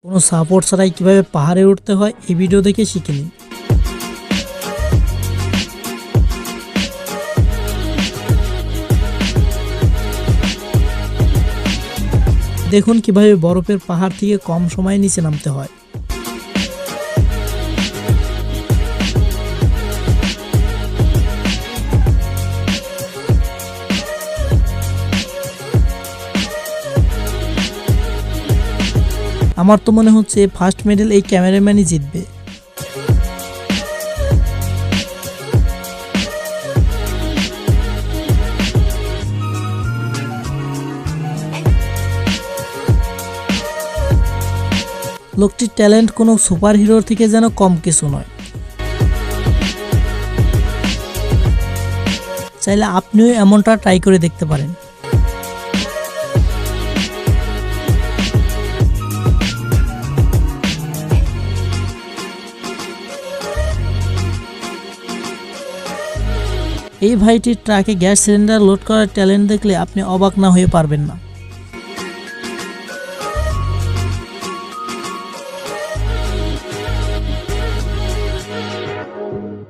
কোনো সাপোর্ট ছাড়াই কীভাবে পাহাড়ে উঠতে হয় এই ভিডিও দেখে শিখে নিন। দেখুন কিভাবে বরফের পাহাড় থেকে কম সময়ে নিচে নামতে হয়। আমার তো মনে হচ্ছে ফার্স্ট মেডেল এই ক্যামেরাম্যানই জিতবে। লোকটির ট্যালেন্ট কোনো সুপার হিরোর থেকে যেন কম কিছু নয়। চাইলে আপনিও এমনটা ট্রাই করে দেখতে পারেন। এই ভাইটির ট্রাকে গ্যাস সিলিন্ডার লোড করার ট্যালেন্ট দেখলে আপনি অবাক না হয়ে পারবেন না।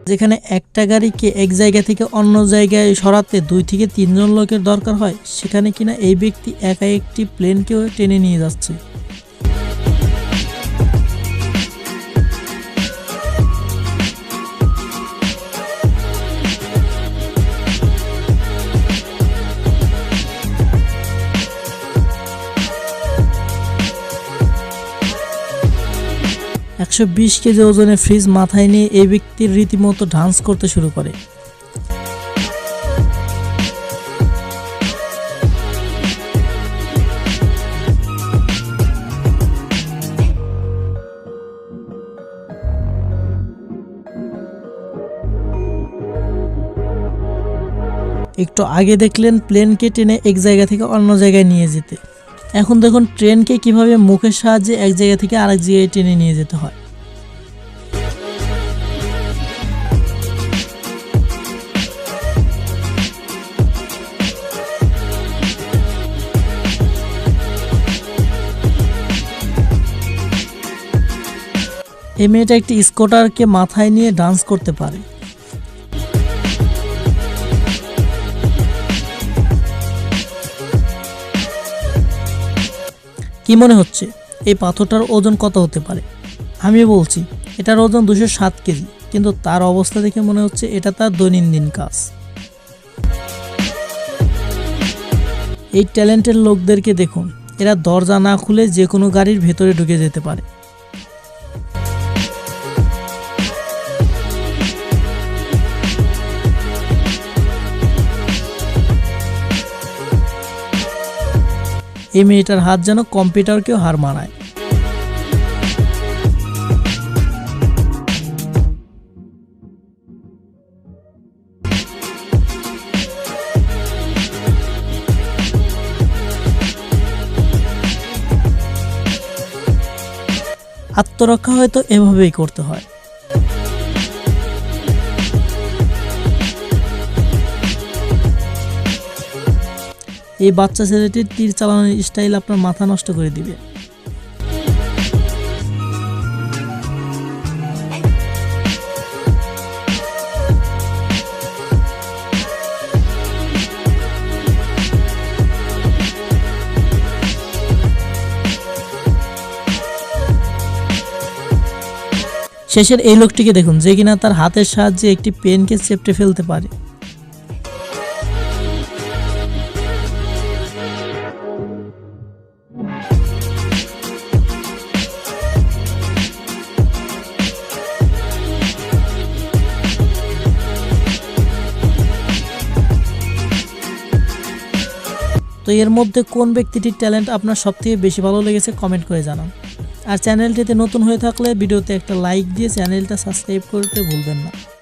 যেখানে একটা গাড়িকে এক জায়গা থেকে অন্য জায়গায় সরাতে 2 থেকে 3 জন লোকের দরকার হয়, সেখানে কিনা এই ব্যক্তি একাই একটি প্লেনকেও টেনে নিয়ে যাচ্ছে। একশো 20 কেজি ওজনের ফ্রিজ মাথায় নিয়ে এই ব্যক্তির রীতিমতো ডান্স করতে শুরু করে। একটু আগে দেখলেন প্লেনকে টেনে এক জায়গা থেকে অন্য জায়গায় নিয়ে যেতে। এখন দেখুন ট্রেনকে কিভাবে মুখের সাহায্যে এক জায়গা থেকে আরেক জায়গায় টেনে নিয়ে যেতে হয়। এই মেয়েটা একটি স্কুটারকে মাথায় নিয়ে ডান্স করতে পারে। কি মনে হচ্ছে এই পাথরটার ওজন কত হতে পারে? আমি বলছি এটার ওজন 207 কেজি, কিন্তু তার অবস্থা দেখে মনে হচ্ছে এটা তার দৈনন্দিন কাজ। এই ট্যালেন্টেড লোকদেরকে দেখুন, এরা দরজা না খুলে যে কোনো গাড়ির ভেতরে ঢুকে যেতে পারে। এই মেয়েটার হাত যেন কম্পিউটারকেও হার মানায়। আত্মরক্ষা হয়তো এভাবেই করতে হয়। এই বাচ্চা ছেলেটির তীর চালানোর স্টাইল আপনার মাথা নষ্ট করে দিবে। শেষের এই লোকটিকে দেখুন, যে কিনা তার হাতের সাহায্যে একটি পেনকে চেপটে ফেলতে পারে। তো এর মধ্যে কোন ব্যক্তিটির ট্যালেন্ট আপনার সবথেকে বেশি ভালো লেগেছে কমেন্ট করে জানান। আর চ্যানেলটিতে নতুন হয়ে থাকলে ভিডিওতে একটা লাইক দিয়ে চ্যানেলটা সাবস্ক্রাইব করতে ভুলবেন না।